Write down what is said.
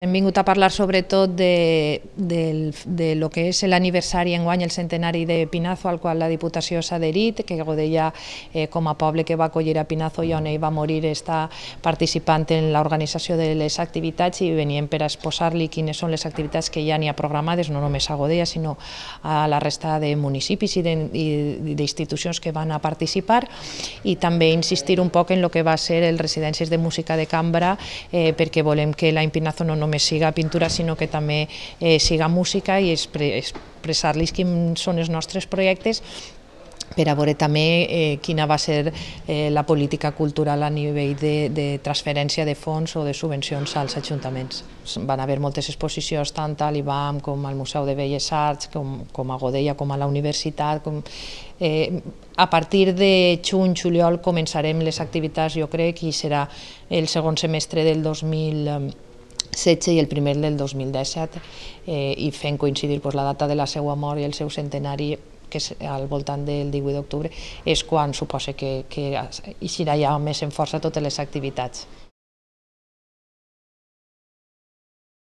Hem vingut a parlar sobretot de lo que és l'aniversari enguany, el centenari de Pinazo, al qual la Diputació s'ha adherit, que Godella, com a poble que va acollir a Pinazo i on ell va morir, està participant en l'organització de les activitats i veníem per a exposar-li quines són les activitats que ja n'hi ha programades, no només a Godella, sinó a la resta de municipis i d'institucions que van a participar, i també insistir un poc en el que va ser el Residències de Música de Cambra, perquè volem que l'any Pinazo no només siga pintura, sinó que també siga música, i expressar-los quins són els nostres projectes per a veure també quina va ser la política cultural a nivell de transferència de fons o de subvencions als ajuntaments. Van haver moltes exposicions tant a l'IBAM com al Museu de Belles Arts, com a Godella, com a la universitat. A partir de juny-juliol començarem les activitats, jo crec, i serà el segon semestre del 2016 i el primer del 2017, i fent coincidir la data de la seva mort i el seu centenari, que és al voltant del 18 d'octubre, és quan suposa que eixirà ja més en força totes les activitats.